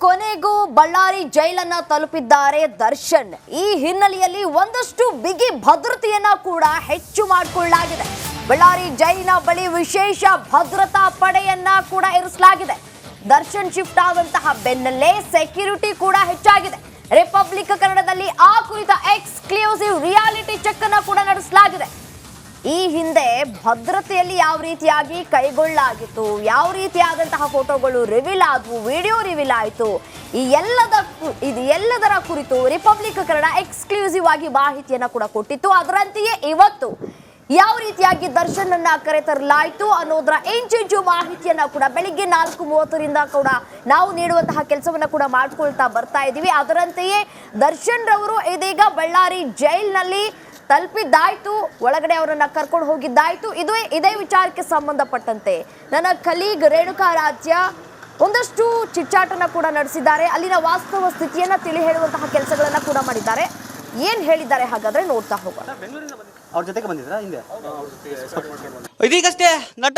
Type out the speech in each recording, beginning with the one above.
ಕೊನೆಗೂ ಬಳ್ಳಾರಿ ಜೈಲನ್ನ ತಲುಪಿದ್ದಾರೆ ದರ್ಶನ್. ಈ ಹಿನ್ನೆಲೆಯಲ್ಲಿ ಒಂದಷ್ಟು ಬಿಗಿ ಭದ್ರತೆಯನ್ನ ಕೂಡ ಹೆಚ್ಚು ಮಾಡಿಕೊಳ್ಳಲಾಗಿದೆ. ಬಳ್ಳಾರಿ ಜೈಲಿನ ಬಳಿ ವಿಶೇಷ ಭದ್ರತಾ ಪಡೆಯನ್ನ ಕೂಡ ಇರಿಸಲಾಗಿದೆ. ದರ್ಶನ್ ಶಿಫ್ಟ್ ಆದಂತಹ ಬೆನ್ನಲ್ಲೇ ಸೆಕ್ಯೂರಿಟಿ ಕೂಡ ಹೆಚ್ಚಾಗಿದೆ. ರಿಪಬ್ಲಿಕ್ ಕನ್ನಡದಲ್ಲಿ ಆ ಕುರಿತ ಎಕ್ಸ್ಕ್ಲೂಸಿವ್ ರಿಯಾಲಿಟಿ ಚೆಕ್ ಅನ್ನ ಕೂಡ ನಡೆಸಲಾಗಿದೆ. ಈ ಹಿಂದೆ ಭದ್ರತೆಯಲ್ಲಿ ಯಾವ ರೀತಿಯಾಗಿ ಕೈಗೊಳ್ಳಲಾಗಿತ್ತು, ಯಾವ ರೀತಿಯಾದಂತಹ ಫೋಟೋಗಳು ರಿವೀಲ್ ಆದವು, ವಿಡಿಯೋ ರಿವೀಲ್ ಆಯಿತು, ಎಲ್ಲದರ ಕುರಿತು ರಿಪಬ್ಲಿಕ್ ಕನ್ನಡ ಎಕ್ಸ್ಕ್ಲೂಸಿವ್ ಆಗಿ ಮಾಹಿತಿಯನ್ನ ಕೂಡ ಕೊಟ್ಟಿತ್ತು. ಅದರಂತೆಯೇ ಇವತ್ತು ಯಾವ ರೀತಿಯಾಗಿ ದರ್ಶನ್ ಅನ್ನ ಕರೆತರಲಾಯಿತು ಅನ್ನೋದರ ಇಂಚಿಂಚು ಮಾಹಿತಿಯನ್ನ ಕೂಡ ಬೆಳಿಗ್ಗೆ 4:30ರಿಂದ ಕೂಡ ನಾವು ನೀಡುವಂತಹ ಕೆಲಸವನ್ನ ಕೂಡ ಮಾಡ್ಕೊಳ್ತಾ ಬರ್ತಾ ಇದ್ದೀವಿ. ಅದರಂತೆಯೇ ದರ್ಶನ್ ರವರು ಇದೀಗ ಬಳ್ಳಾರಿ ಜೈಲ್ನಲ್ಲಿ ತಲುಪಿದ್ದಾಯ್ತು, ಒಳಗಡೆ ಅವರನ್ನ ಕರ್ಕೊಂಡು ಹೋಗಿದ್ದಾಯ್ತು. ಇದೇ ವಿಚಾರಕ್ಕೆ ಸಂಬಂಧಪಟ್ಟಂತೆ ನನ್ನ ಕಲೀಗ್ ರೇಣುಕಾರಾಧ್ಯ ಒಂದಷ್ಟು ಚಿಟ್ಚಾಟನ ಕೂಡ ನಡೆಸಿದ್ದಾರೆ. ಅಲ್ಲಿನ ವಾಸ್ತವ ಸ್ಥಿತಿಯನ್ನ ತಿಳಿ ಹೇಳುವಂತಹ ಕೆಲಸಗಳನ್ನ ಕೂಡ ಮಾಡಿದ್ದಾರೆ. ಏನ್ ಹೇಳಿದ್ದಾರೆ ಹಾಗಾದ್ರೆ ನೋಡ್ತಾ ಹೋಗೋಣ. ಅವ್ರ ಜೊತೆಗೆ ಬಂದಿದ್ರಾ ಹಿಂದೆ? ಇದೀಗಷ್ಟೇ ನಟ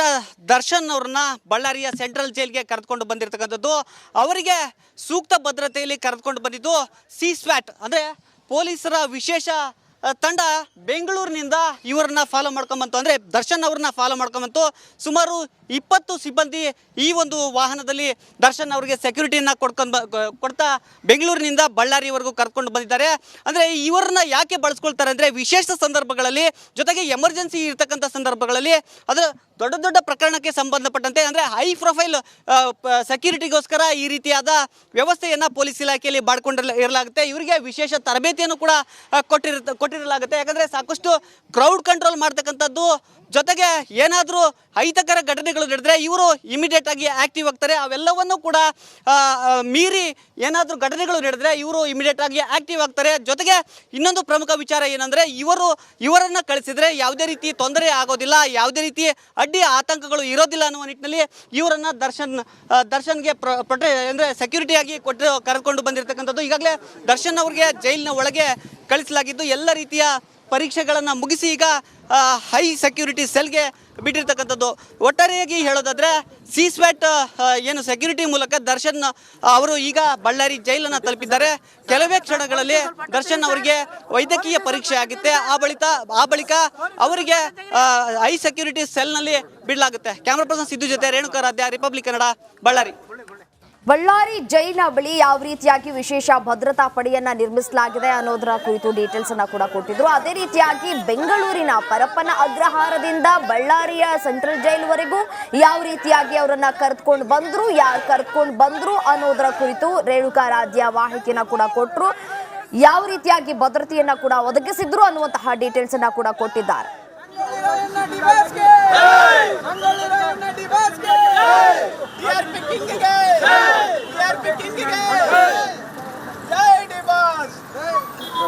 ದರ್ಶನ್ ಅವ್ರನ್ನ ಬಳ್ಳಾರಿಯ ಸೆಂಟ್ರಲ್ ಜೈಲ್ಗೆ ಕರೆದುಕೊಂಡು ಬಂದಿರತಕ್ಕಂಥದ್ದು. ಅವರಿಗೆ ಸೂಕ್ತ ಭದ್ರತೆಯಲ್ಲಿ ಕರೆದುಕೊಂಡು ಬಂದಿದ್ದು ಸ್ವಾಟ್ ಅಂದರೆ ಪೊಲೀಸರ ವಿಶೇಷ ತಂಡ ಬೆಂಗಳೂರಿನಿಂದ ಇವರನ್ನ ಫಾಲೋ ಮಾಡ್ಕೊಂಬಂತು, ಅಂದರೆ ದರ್ಶನ್ ಅವ್ರನ್ನ ಫಾಲೋ ಮಾಡ್ಕೊಂಬಂತು. ಸುಮಾರು 20 ಸಿಬ್ಬಂದಿ ಈ ಒಂದು ವಾಹನದಲ್ಲಿ ದರ್ಶನ್ ಅವರಿಗೆ ಸೆಕ್ಯೂರಿಟಿಯನ್ನು ಕೊಡ್ತಾ ಬೆಂಗಳೂರಿನಿಂದ ಬಳ್ಳಾರಿವರೆಗೂ ಕರ್ಕೊಂಡು ಬಂದಿದ್ದಾರೆ. ಅಂದರೆ ಇವರನ್ನ ಯಾಕೆ ಬಳಸ್ಕೊಳ್ತಾರೆ ಅಂದರೆ ವಿಶೇಷ ಸಂದರ್ಭಗಳಲ್ಲಿ, ಜೊತೆಗೆ ಎಮರ್ಜೆನ್ಸಿ ಇರ್ತಕ್ಕಂಥ ಸಂದರ್ಭಗಳಲ್ಲಿ, ಅದು ದೊಡ್ಡ ದೊಡ್ಡ ಪ್ರಕರಣಕ್ಕೆ ಸಂಬಂಧಪಟ್ಟಂತೆ ಅಂದರೆ ಹೈ ಪ್ರೊಫೈಲ್ ಸೆಕ್ಯೂರಿಟಿಗೋಸ್ಕರ ಈ ರೀತಿಯಾದ ವ್ಯವಸ್ಥೆಯನ್ನು ಪೊಲೀಸ್ ಇಲಾಖೆಯಲ್ಲಿ ಇರಲಾಗುತ್ತೆ. ಇವರಿಗೆ ವಿಶೇಷ ತರಬೇತಿಯನ್ನು ಕೂಡ ಕೊಟ್ಟಿರಲಾಗುತ್ತೆ. ಯಾಕಂದರೆ ಸಾಕಷ್ಟು ಕ್ರೌಡ್ ಕಂಟ್ರೋಲ್ ಮಾಡ್ತಕ್ಕಂಥದ್ದು, ಜೊತೆಗೆ ಏನಾದರೂ ಅಹಿತಕರ ಘಟನೆಗಳು ನಡೆದರೆ ಇವರು ಇಮಿಡಿಯೇಟ್ ಆಗಿ ಆಕ್ಟಿವ್ ಆಗ್ತಾರೆ. ಅವೆಲ್ಲವನ್ನು ಕೂಡ ಮೀರಿ ಏನಾದರೂ ಘಟನೆಗಳು ನಡೆದರೆ ಇವರು ಇಮಿಡಿಯೇಟ್ ಆಗಿ ಆಕ್ಟಿವ್ ಆಗ್ತಾರೆ. ಜೊತೆಗೆ ಇನ್ನೊಂದು ಪ್ರಮುಖ ವಿಚಾರ ಏನಂದರೆ ಇವರನ್ನು ಕಳಿಸಿದರೆ ಯಾವುದೇ ರೀತಿ ತೊಂದರೆ ಆಗೋದಿಲ್ಲ, ಯಾವುದೇ ರೀತಿ ಅಡ್ಡಿ ಆತಂಕಗಳು ಇರೋದಿಲ್ಲ ಅನ್ನುವ ನಿಟ್ಟಿನಲ್ಲಿ ಇವರನ್ನು ದರ್ಶನ್ಗೆ ಅಂದರೆ ಸೆಕ್ಯೂರಿಟಿಯಾಗಿ ಕರೆದುಕೊಂಡು ಬಂದಿರತಕ್ಕಂಥದ್ದು. ಈಗಾಗಲೇ ದರ್ಶನ್ ಅವರಿಗೆ ಜೈಲಿನ ಒಳಗೆ ಕಳಿಸಲಾಗಿದ್ದು, ಎಲ್ಲ ರೀತಿಯ ಪರೀಕ್ಷೆಗಳನ್ನು ಮುಗಿಸಿ ಈಗ ಹೈ ಸೆಕ್ಯೂರಿಟಿ ಸೆಲ್ಗೆ ಬಿಟ್ಟಿರ್ತಕ್ಕಂಥದ್ದು. ಒಟ್ಟಾರೆಯಾಗಿ ಹೇಳೋದಾದರೆ ಸ್ವಾಟ್ ಏನು ಸೆಕ್ಯೂರಿಟಿ ಮೂಲಕ ದರ್ಶನ್ ಅವರು ಈಗ ಬಳ್ಳಾರಿ ಜೈಲನ್ನು ತಲುಪಿದ್ದಾರೆ. ಕೆಲವೇ ಕ್ಷಣಗಳಲ್ಲಿ ದರ್ಶನ್ ಅವರಿಗೆ ವೈದ್ಯಕೀಯ ಪರೀಕ್ಷೆ ಆಗುತ್ತೆ. ಆ ಬಳಿಕ ಅವರಿಗೆ ಹೈ ಸೆಕ್ಯೂರಿಟಿ ಸೆಲ್ನಲ್ಲಿ ಬಿಡಲಾಗುತ್ತೆ. ಕ್ಯಾಮ್ರಾ ಪರ್ಸನ್ ಸಿದ್ದು ಜೊತೆ ರೇಣುಕಾರಾಧ್ಯ, ರಿಪಬ್ಲಿಕ್ ಕನ್ನಡ, ಬಳ್ಳಾರಿ. ಬಳ್ಳಾರಿ ಜೈಲಿನ ಬಳಿ ಯಾವ ರೀತಿಯಾಗಿ ವಿಶೇಷ ಭದ್ರತಾ ಪಡೆಯನ್ನ ನಿರ್ಮಿಸಲಾಗಿದೆ ಅನ್ನೋದರ ಕುರಿತು ಡೀಟೇಲ್ಸ್ ಅನ್ನ ಕೂಡ ಕೊಟ್ಟಿದ್ರು. ಅದೇ ರೀತಿಯಾಗಿ ಬೆಂಗಳೂರಿನ ಪರಪ್ಪನ ಅಗ್ರಹಾರದಿಂದ ಬಳ್ಳಾರಿಯ ಸೆಂಟ್ರಲ್ ಜೈಲ್ವರೆಗೂ ಯಾವ ರೀತಿಯಾಗಿ ಅವರನ್ನ ಕರೆದುಕೊಂಡು ಬಂದ್ರು, ಯಾರು ಕರೆದುಕೊಂಡು ಬಂದ್ರು ಅನ್ನೋದರ ಕುರಿತು ರೇಣುಕಾರಾಧ್ಯ ಮಾಹಿತಿಯನ್ನ ಕೂಡ ಕೊಟ್ಟರು. ಯಾವ ರೀತಿಯಾಗಿ ಭದ್ರತೆಯನ್ನ ಕೂಡ ಒದಗಿಸಿದ್ರು ಅನ್ನುವಂತಹ ಡೀಟೇಲ್ಸ್ ಅನ್ನ ಕೂಡ ಕೊಟ್ಟಿದ್ದಾರೆ.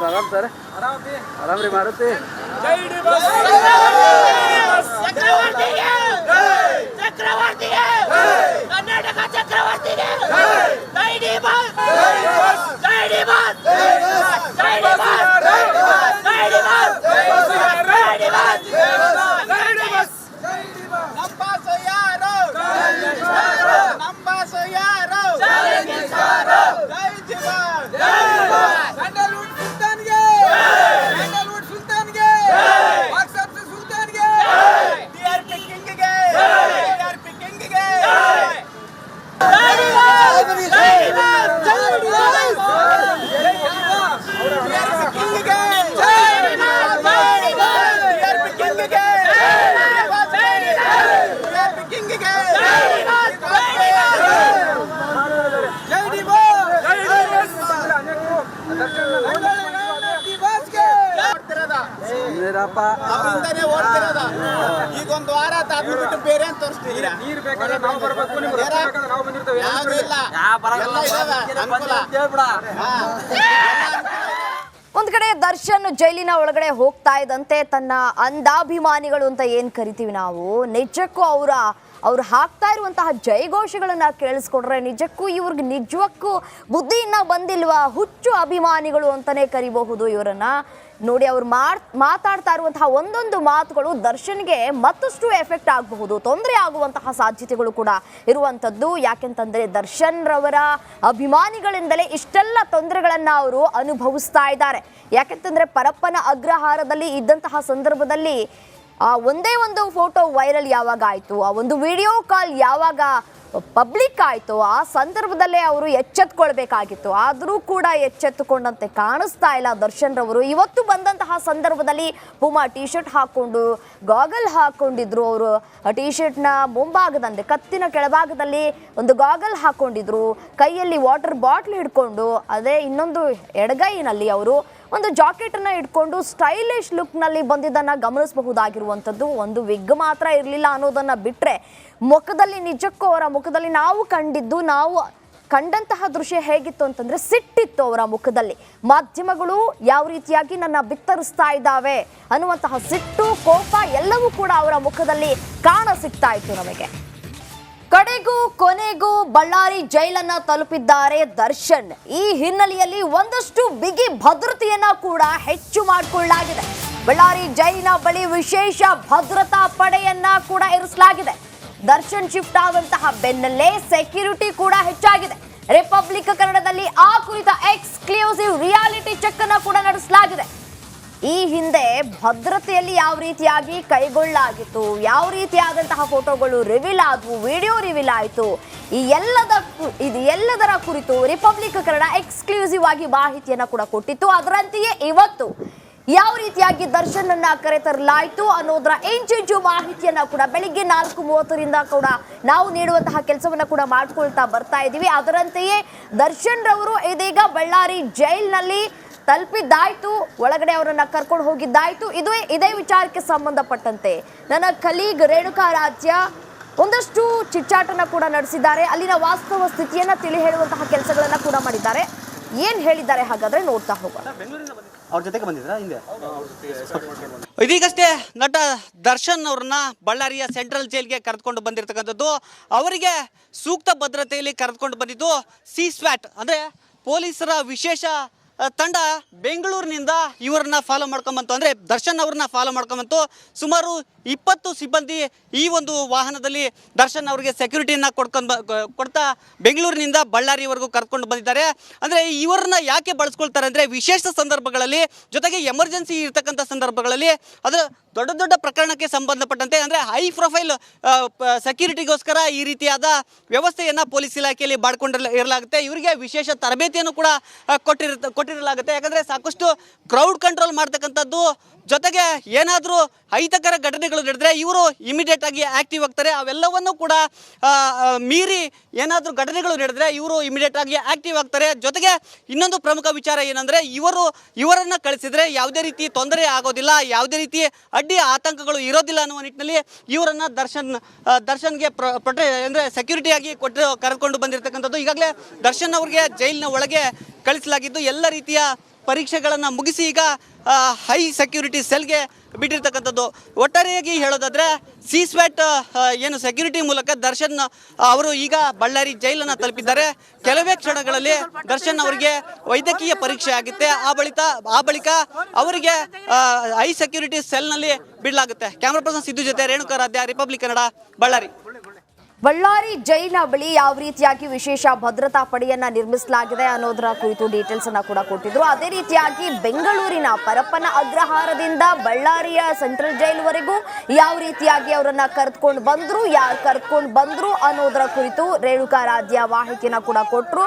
ಆರಾಮ್ ಸರ್, ಆರಾಮ್ ರೀ ಮಾರುತಿ. ಕರ್ನಾಟಕ ಚಕ್ರವರ್ತಿಗೆ ಈಗೊಂದು ವಾರ ಬಿಟ್ಟು ಬೇರೆ ಅಂತ ತೋರಿಸ್ತಿದ್ದೀರಾ? ಒಂದ್ ಕಡೆ ದರ್ಶನ್ ಜೈಲಿನ ಒಳಗಡೆ ಹೋಗ್ತಾ ಇದ್ದಂತೆ ತನ್ನ ಅಂಧಾಭಿಮಾನಿಗಳು ಅಂತ ಏನ್ ಕರಿತೀವಿ ನಾವು, ನಿಜಕ್ಕೂ ಅವರ ಅವ್ರು ಹಾಕ್ತಾ ಇರುವಂತಹ ಜಯಘೋಷಗಳನ್ನ ಕೇಳಿಸ್ಕೊಂಡ್ರೆ ನಿಜಕ್ಕೂ ಬುದ್ಧಿಯನ್ನ ಬಂದಿಲ್ವಾ, ಹುಚ್ಚು ಅಭಿಮಾನಿಗಳು ಅಂತಾನೆ ಕರಿಬಹುದು ಇವರನ್ನ. ನೋಡಿ, ಅವ್ರು ಮಾತಾಡ್ತಾ ಇರುವಂತಹ ಒಂದೊಂದು ಮಾತುಗಳು ದರ್ಶನ್ಗೆ ಮತ್ತಷ್ಟು ಎಫೆಕ್ಟ್ ಆಗಬಹುದು, ತೊಂದರೆ ಆಗುವಂತಹ ಸಾಧ್ಯತೆಗಳು ಕೂಡ ಇರುವಂತದ್ದು. ಯಾಕೆಂತಂದ್ರೆ ದರ್ಶನ್ ರವರ ಅಭಿಮಾನಿಗಳಿಂದಲೇ ಇಷ್ಟೆಲ್ಲ ತೊಂದರೆಗಳನ್ನ ಅವರು ಅನುಭವಿಸ್ತಾ ಇದ್ದಾರೆ. ಯಾಕೆಂತಂದ್ರೆ ಪರಪ್ಪನ ಅಗ್ರಹಾರದಲ್ಲಿ ಇದ್ದಂತಹ ಸಂದರ್ಭದಲ್ಲಿ ಒಂದೇ ಒಂದು ಫೋಟೋ ವೈರಲ್ ಯಾವಾಗ ಆಯ್ತು, ಆ ಒಂದು ವಿಡಿಯೋ ಕಾಲ್ ಯಾವಾಗ ಪಬ್ಲಿಕ್ ಆಯ್ತು, ಆ ಸಂದರ್ಭದಲ್ಲೇ ಅವರು ಎಚ್ಚೆತ್ಕೊಳ್ಬೇಕಾಗಿತ್ತು. ಆದರೂ ಕೂಡ ಎಚ್ಚೆತ್ತುಕೊಂಡಂತೆ ಕಾಣಿಸ್ತಾ ಇಲ್ಲ ದರ್ಶನ್ ರವರು. ಇವತ್ತು ಬಂದಂತಹ ಸಂದರ್ಭದಲ್ಲಿ ಪೂಮಾ ಟಿ ಶರ್ಟ್ ಹಾಕೊಂಡು ಗಾಗಲ್ ಹಾಕೊಂಡಿದ್ರು. ಅವರು ಟಿ ಶರ್ಟ್ನ ಮುಂಭಾಗದಂತೆ ಕತ್ತಿನ ಕೆಳಭಾಗದಲ್ಲಿ ಒಂದು ಗಾಗಲ್ ಹಾಕೊಂಡಿದ್ರು, ಕೈಯಲ್ಲಿ ವಾಟರ್ ಬಾಟ್ಲ್ ಹಿಡ್ಕೊಂಡು, ಅದೇ ಇನ್ನೊಂದು ಎಡಗೈನಲ್ಲಿ ಅವರು ಒಂದು ಜಾಕೆಟ್ ಅನ್ನ ಇಟ್ಕೊಂಡು ಸ್ಟೈಲಿಶ್ ಲುಕ್ ನಲ್ಲಿ ಬಂದಿದ್ದನ್ನ ಗಮನಿಸಬಹುದಾಗಿರುವಂತದ್ದು. ಒಂದು ವಿಗ್ ಮಾತ್ರ ಇರಲಿಲ್ಲ ಅನ್ನೋದನ್ನ ಬಿಟ್ರೆ ಮುಖದಲ್ಲಿ ನಿಜಕ್ಕೂ ಅವರ ಮುಖದಲ್ಲಿ ನಾವು ಕಂಡಂತಹ ದೃಶ್ಯ ಹೇಗಿತ್ತು ಅಂತಂದ್ರೆ ಸಿಟ್ಟಿತ್ತು ಅವರ ಮುಖದಲ್ಲಿ. ಮಾಧ್ಯಮಗಳು ಯಾವ ರೀತಿಯಾಗಿ ನನ್ನ ಬಿತ್ತರಿಸ್ತಾ ಇದ್ದಾವೆ ಅನ್ನುವಂತಹ ಸಿಟ್ಟು, ಕೋಪ ಎಲ್ಲವೂ ಕೂಡ ಅವರ ಮುಖದಲ್ಲಿ ಕಾಣ ಸಿಗ್ತಾ ಇತ್ತು ನಮಗೆ. ಕಡೆಗೂ ಕೊನೆಗೂ ಬಳ್ಳಾರಿ ಜೈಲನ್ನ ತಲುಪಿದ್ದಾರೆ ದರ್ಶನ್. ಈ ಹಿನ್ನೆಲೆಯಲ್ಲಿ ಒಂದಷ್ಟು ಬಿಗಿ ಭದ್ರತೆಯನ್ನ ಕೂಡ ಹೆಚ್ಚು ಮಾಡಿಕೊಳ್ಳಲಾಗಿದೆ. ಬಳ್ಳಾರಿ ಜೈಲಿನ ಬಳಿ ವಿಶೇಷ ಭದ್ರತಾ ಪಡೆಯನ್ನ ಕೂಡ ಇರಿಸಲಾಗಿದೆ. ದರ್ಶನ್ ಶಿಫ್ಟ್ ಆದಂತಹ ಬೆನ್ನಲ್ಲೇ ಸೆಕ್ಯೂರಿಟಿ ಕೂಡ ಹೆಚ್ಚಾಗಿದೆ. ರಿಪಬ್ಲಿಕ್ ಕನ್ನಡದಲ್ಲಿ ಆ ಕುರಿತ ಎಕ್ಸ್ಕ್ಲೂಸಿವ್ ರಿಯಾಲಿಟಿ ಚೆಕ್ ಅನ್ನ ಕೂಡ ನಡೆಸಲಾಗಿದೆ. ಈ ಹಿಂದೆ ಭದ್ರತೆಯಲ್ಲಿ ಯಾವ ರೀತಿಯಾಗಿ ಕೈಗೊಳ್ಳಲಾಗಿತ್ತು, ಯಾವ ರೀತಿಯಾದಂತಹ ಫೋಟೋಗಳು ರಿವೀಲ್ ಆದವು, ವಿಡಿಯೋ ರಿವೀಲ್ ಆಯಿತು, ಎಲ್ಲದರ ಕುರಿತು ರಿಪಬ್ಲಿಕ್ ಕನ್ನಡ ಎಕ್ಸ್ಕ್ಲೂಸಿವ್ ಆಗಿ ಮಾಹಿತಿಯನ್ನ ಕೂಡ ಕೊಟ್ಟಿತ್ತು. ಅದರಂತೆಯೇ ಇವತ್ತು ಯಾವ ರೀತಿಯಾಗಿ ದರ್ಶನ್ ಅನ್ನ ಕರೆತರಲಾಯಿತು ಅನ್ನೋದರ ಇಂಚಿಂಚು ಮಾಹಿತಿಯನ್ನ ಕೂಡ ಬೆಳಿಗ್ಗೆ 4:30ರಿಂದ ಕೂಡ ನಾವು ನೀಡುವಂತಹ ಕೆಲಸವನ್ನ ಕೂಡ ಮಾಡ್ಕೊಳ್ತಾ ಬರ್ತಾ ಇದ್ದೀವಿ. ಅದರಂತೆಯೇ ದರ್ಶನ್ ರವರು ಇದೀಗ ಬಳ್ಳಾರಿ ಜೈಲ್ನಲ್ಲಿ ತಲುಪಿದ್ದಾಯ್ತು, ಒಳಗಡೆ ಅವರನ್ನ ಕರ್ಕೊಂಡು ಹೋಗಿದ್ದಾಯ್ತು. ಇದೇ ವಿಚಾರಕ್ಕೆ ಸಂಬಂಧಪಟ್ಟಂತೆ ನನ್ನ ಕಲೀಗ್ ರೇಣುಕಾರಾಧ್ಯ ಒಂದಷ್ಟು ಚಿಟ್ಚಾಟನ ಕೂಡ ನಡೆಸಿದ್ದಾರೆ. ಅಲ್ಲಿನ ವಾಸ್ತವ ಸ್ಥಿತಿಯನ್ನ ತಿಳಿ ಹೇಳುವಂತಹ ಕೆಲಸಗಳನ್ನ ಕೂಡ ಮಾಡಿದ್ದಾರೆ. ಏನ್ ಹೇಳಿದ್ದಾರೆ ಹಾಗಾದ್ರೆ ನೋಡ್ತಾ ಹೋಗೋಣ. ಅವ್ರ ಜೊತೆಗೆ ಬಂದಿದ್ರಾ ಹಿಂದೆ? ಇದೀಗಷ್ಟೇ ನಟ ದರ್ಶನ್ ಅವ್ರನ್ನ ಬಳ್ಳಾರಿಯ ಸೆಂಟ್ರಲ್ ಜೈಲ್ಗೆ ಕರೆದುಕೊಂಡು ಬಂದಿರತಕ್ಕಂಥದ್ದು. ಅವರಿಗೆ ಸೂಕ್ತ ಭದ್ರತೆಯಲ್ಲಿ ಕರೆದುಕೊಂಡು ಬಂದಿದ್ದು ಸ್ವಾಟ್ ಅಂದ್ರೆ ಪೊಲೀಸರ ವಿಶೇಷ ತಂಡ ಬೆಂಗಳೂರಿನಿಂದ ಇವರನ್ನ ಫಾಲೋ ಮಾಡ್ಕೊಂಬಂತು, ಅಂದರೆ ದರ್ಶನ್ ಅವ್ರನ್ನ ಫಾಲೋ ಮಾಡ್ಕೊಂಬಂತು. ಸುಮಾರು 20 ಸಿಬ್ಬಂದಿ ಈ ಒಂದು ವಾಹನದಲ್ಲಿ ದರ್ಶನ್ ಅವರಿಗೆ ಸೆಕ್ಯೂರಿಟಿಯನ್ನು ಕೊಡ್ತಾ ಬೆಂಗಳೂರಿನಿಂದ ಬಳ್ಳಾರಿವರೆಗೂ ಕರ್ಕೊಂಡು ಬಂದಿದ್ದಾರೆ. ಅಂದರೆ ಇವರನ್ನ ಯಾಕೆ ಬಳಸ್ಕೊಳ್ತಾರೆ ಅಂದರೆ ವಿಶೇಷ ಸಂದರ್ಭಗಳಲ್ಲಿ, ಜೊತೆಗೆ ಎಮರ್ಜೆನ್ಸಿ ಇರ್ತಕ್ಕಂಥ ಸಂದರ್ಭಗಳಲ್ಲಿ, ಅದರ ದೊಡ್ಡ ದೊಡ್ಡ ಪ್ರಕರಣಕ್ಕೆ ಸಂಬಂಧಪಟ್ಟಂತೆ ಅಂದರೆ ಹೈ ಪ್ರೊಫೈಲ್ ಸೆಕ್ಯೂರಿಟಿಗೋಸ್ಕರ ಈ ರೀತಿಯಾದ ವ್ಯವಸ್ಥೆಯನ್ನು ಪೊಲೀಸ್ ಇಲಾಖೆಯಲ್ಲಿ ಇರಲಾಗುತ್ತೆ. ಇವರಿಗೆ ವಿಶೇಷ ತರಬೇತಿಯನ್ನು ಕೂಡ ಕೊಟ್ಟಿರಲಾಗುತ್ತೆ. ಯಾಕಂದರೆ ಸಾಕಷ್ಟು ಕ್ರೌಡ್ ಕಂಟ್ರೋಲ್ ಮಾಡ್ತಕ್ಕಂಥದ್ದು, ಜೊತೆಗೆ ಏನಾದರೂ ಅಹಿತಕರ ಘಟನೆಗಳು ನಡೆದರೆ ಇವರು ಇಮಿಡಿಯೇಟ್ ಆಗಿ ಆಕ್ಟಿವ್ ಆಗ್ತಾರೆ. ಅವೆಲ್ಲವನ್ನು ಕೂಡ ಮೀರಿ ಏನಾದರೂ ಘಟನೆಗಳು ನಡೆದರೆ ಇವರು ಇಮಿಡಿಯೇಟ್ ಆಗಿ ಆಕ್ಟಿವ್ ಆಗ್ತಾರೆ. ಜೊತೆಗೆ ಇನ್ನೊಂದು ಪ್ರಮುಖ ವಿಚಾರ ಏನಂದರೆ ಇವರನ್ನು ಕಳಿಸಿದರೆ ಯಾವುದೇ ರೀತಿ ತೊಂದರೆ ಆಗೋದಿಲ್ಲ, ಯಾವುದೇ ರೀತಿ ಅಡ್ಡಿ ಆತಂಕಗಳು ಇರೋದಿಲ್ಲ ಅನ್ನುವ ನಿಟ್ಟಿನಲ್ಲಿ ಇವರನ್ನು ದರ್ಶನ್ಗೆ ಅಂದರೆ ಸೆಕ್ಯೂರಿಟಿಯಾಗಿ ಕರೆದುಕೊಂಡು ಬಂದಿರತಕ್ಕಂಥದ್ದು. ಈಗಾಗಲೇ ದರ್ಶನ್ ಅವರಿಗೆ ಜೈಲಿನ ಒಳಗೆ ಕಳಿಸಲಾಗಿದ್ದು ಎಲ್ಲ ರೀತಿಯ ಪರೀಕ್ಷೆಗಳನ್ನು ಮುಗಿಸಿ ಈಗ ಹೈ ಸೆಕ್ಯೂರಿಟಿ ಸೆಲ್ಗೆ ಬಿಟ್ಟಿರ್ತಕ್ಕಂಥದ್ದು. ಒಟ್ಟಾರೆಯಾಗಿ ಹೇಳೋದಾದರೆ ಸ್ವಾಟ್ ಏನು ಸೆಕ್ಯೂರಿಟಿ ಮೂಲಕ ದರ್ಶನ್ ಅವರು ಈಗ ಬಳ್ಳಾರಿ ಜೈಲನ್ನು ತಲುಪಿದ್ದಾರೆ. ಕೆಲವೇ ಕ್ಷಣಗಳಲ್ಲಿ ದರ್ಶನ್ ಅವರಿಗೆ ವೈದ್ಯಕೀಯ ಪರೀಕ್ಷೆ ಆಗುತ್ತೆ. ಆ ಬಳಿಕ ಅವರಿಗೆ ಹೈ ಸೆಕ್ಯೂರಿಟಿ ಸೆಲ್ನಲ್ಲಿ ಬಿಡಲಾಗುತ್ತೆ. ಕ್ಯಾಮ್ರಾ ಪರ್ಸನ್ ಸಿದ್ದು ಜೊತೆ ರೇಣುಕಾರಾಧ್ಯ, ರಿಪಬ್ಲಿಕ್ ಕನ್ನಡ, ಬಳ್ಳಾರಿ ಜೈಲಿನ ಬಳಿ ಯಾವ ರೀತಿಯಾಗಿ ವಿಶೇಷ ಭದ್ರತಾ ಪಡೆಯನ್ನ ನಿರ್ಮಿಸಲಾಗಿದೆ ಅನ್ನೋದರ ಕುರಿತು ಡೀಟೇಲ್ಸ್ ಅನ್ನ ಕೂಡ ಕೊಟ್ಟಿದ್ರು. ಅದೇ ರೀತಿಯಾಗಿ ಬೆಂಗಳೂರಿನ ಪರಪ್ಪನ ಅಗ್ರಹಾರದಿಂದ ಬಳ್ಳಾರಿಯ ಸೆಂಟ್ರಲ್ ಜೈಲ್ವರೆಗೂ ಯಾವ ರೀತಿಯಾಗಿ ಅವರನ್ನ ಕರೆದುಕೊಂಡು ಬಂದ್ರು, ಯಾರು ಕರೆದುಕೊಂಡು ಬಂದ್ರು ಅನ್ನೋದರ ಕುರಿತು ರೇಣುಕಾರಾಧ್ಯ ಮಾಹಿತಿಯನ್ನ ಕೂಡ ಕೊಟ್ಟರು.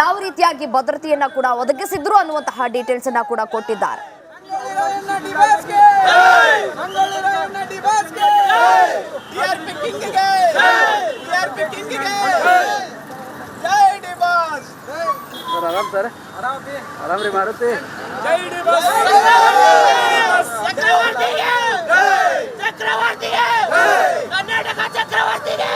ಯಾವ ರೀತಿಯಾಗಿ ಭದ್ರತೆಯನ್ನ ಕೂಡ ಒದಗಿಸಿದ್ರು ಅನ್ನುವಂತಹ ಡೀಟೇಲ್ಸ್ ಅನ್ನ ಕೂಡ ಕೊಟ್ಟಿದ್ದಾರೆ. ಆರಾಮ್ ಸರ್, ಆರಾಮ್ ರೀ ಮಾರುತಿ. ಕರ್ನಾಟಕ ಚಕ್ರವರ್ತಿಗೆ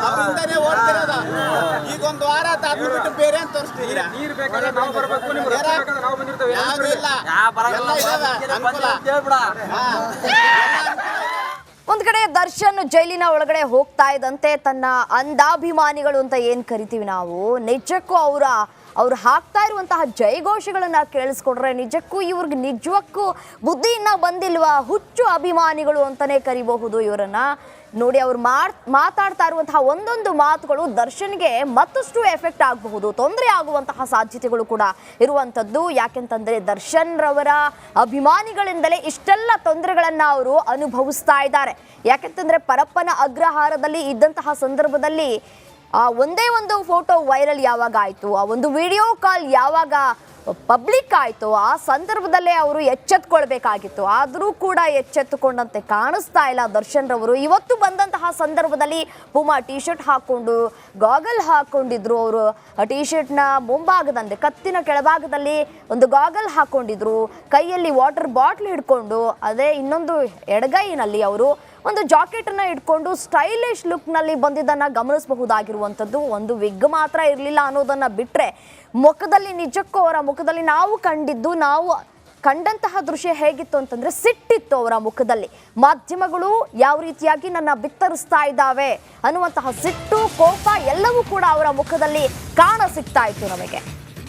ಅವರಿಂದನೇ ಓಡ್ತಿರೋದು. ಈಗ ಒಂದು ವಾರ ಆತ ಅದನ್ನ ಬಿಟ್ಟು ಬೇರೆ ಅಂತ ತೋರಿಸ್ತಿದ್ದೀರಾ? ಯಾವ್ದು ಇಲ್ಲ, ಎಲ್ಲ ಇದಾವೆ ಅನುಕೂಲ. ಹಾ. ಒಂದ್ ಕಡೆ ದರ್ಶನ್ ಜೈಲಿನ ಒಳಗಡೆ ಹೋಗ್ತಾ ಇದ್ದಂತೆ ತನ್ನ ಅಂಧಾಭಿಮಾನಿಗಳು ಅಂತ ಏನ್ ಕರಿತೀವಿ ನಾವು, ನಿಜಕ್ಕೂ ಅವ್ರು ಹಾಕ್ತಾ ಇರುವಂತಹ ಜಯಘೋಷಗಳನ್ನ ಕೇಳಿಸ್ಕೊಂಡ್ರೆ ನಿಜಕ್ಕೂ ಇವ್ರಿಗೆ ನಿಜಕ್ಕೂ ಬುದ್ಧಿ ಇನ್ನ ಬಂದಿಲ್ವಾ, ಹುಚ್ಚು ಅಭಿಮಾನಿಗಳು ಅಂತಾನೆ ಕರಿಬಹುದು ಇವರನ್ನ. ನೋಡಿ, ಅವ್ರು ಮಾತಾಡ್ತಾ ಇರುವಂತಹ ಒಂದೊಂದು ಮಾತುಗಳು ದರ್ಶನ್ಗೆ ಮತ್ತಷ್ಟು ಎಫೆಕ್ಟ್ ಆಗಬಹುದು, ತೊಂದರೆ ಆಗುವಂತಹ ಸಾಧ್ಯತೆಗಳು ಕೂಡ ಇರುವಂಥದ್ದು. ಯಾಕೆಂತಂದ್ರೆ ದರ್ಶನ್ ರವರ ಅಭಿಮಾನಿಗಳಿಂದಲೇ ಇಷ್ಟೆಲ್ಲ ತೊಂದರೆಗಳನ್ನ ಅವರು ಅನುಭವಿಸ್ತಾ ಇದ್ದಾರೆ. ಯಾಕೆಂತಂದ್ರೆ ಪರಪ್ಪನ ಅಗ್ರಹಾರದಲ್ಲಿ ಇದ್ದಂತಹ ಸಂದರ್ಭದಲ್ಲಿ ಒಂದೇ ಒಂದು ಫೋಟೋ ವೈರಲ್ ಯಾವಾಗ ಆಯಿತು, ಆ ಒಂದು ವಿಡಿಯೋ ಕಾಲ್ ಯಾವಾಗ ಪಬ್ಲಿಕ್ ಆಯಿತು, ಆ ಸಂದರ್ಭದಲ್ಲೇ ಅವರು ಎಚ್ಚೆತ್ಕೊಳ್ಬೇಕಾಗಿತ್ತು. ಆದರೂ ಕೂಡ ಎಚ್ಚೆತ್ತುಕೊಂಡಂತೆ ಕಾಣಿಸ್ತಾ ಇಲ್ಲ ದರ್ಶನ್ ರವರು. ಇವತ್ತು ಬಂದಂತಹ ಸಂದರ್ಭದಲ್ಲಿ ಪೂಮಾ ಟಿ ಶರ್ಟ್ ಹಾಕ್ಕೊಂಡು ಗಾಗಲ್ ಹಾಕ್ಕೊಂಡಿದ್ರು. ಅವರು ಟಿ ಶರ್ಟ್ನ ಮುಂಭಾಗದಂತೆ ಕತ್ತಿನ ಕೆಳಭಾಗದಲ್ಲಿ ಒಂದು ಗಾಗಲ್ ಹಾಕ್ಕೊಂಡಿದ್ರು, ಕೈಯಲ್ಲಿ ವಾಟರ್ ಬಾಟ್ಲ್ ಹಿಡ್ಕೊಂಡು, ಅದೇ ಇನ್ನೊಂದು ಎಡಗೈನಲ್ಲಿ ಅವರು ಒಂದು ಜಾಕೆಟನ್ನು ಇಟ್ಕೊಂಡು ಸ್ಟೈಲಿಶ್ ಲುಕ್ನಲ್ಲಿ ಬಂದಿದ್ದನ್ನು ಗಮನಿಸಬಹುದಾಗಿರುವಂಥದ್ದು. ಒಂದು ವಿಗ್ ಮಾತ್ರ ಇರಲಿಲ್ಲ ಅನ್ನೋದನ್ನು ಬಿಟ್ಟರೆ ಮುಖದಲ್ಲಿ ನಿಜಕ್ಕೂ ಅವರ ಮುಖದಲ್ಲಿ ನಾವು ಕಂಡಂತಹ ದೃಶ್ಯ ಹೇಗಿತ್ತು ಅಂತಂದರೆ ಸಿಟ್ಟಿತ್ತು ಅವರ ಮುಖದಲ್ಲಿ. ಮಾಧ್ಯಮಗಳು ಯಾವ ರೀತಿಯಾಗಿ ನನ್ನ ಬಿತ್ತರಿಸ್ತಾ ಇದ್ದಾವೆ ಅನ್ನುವಂತಹ ಸಿಟ್ಟು, ಕೋಪ ಎಲ್ಲವೂ ಕೂಡ ಅವರ ಮುಖದಲ್ಲಿ ಕಾಣ ಸಿಗ್ತಾ ಇತ್ತು ನಮಗೆ.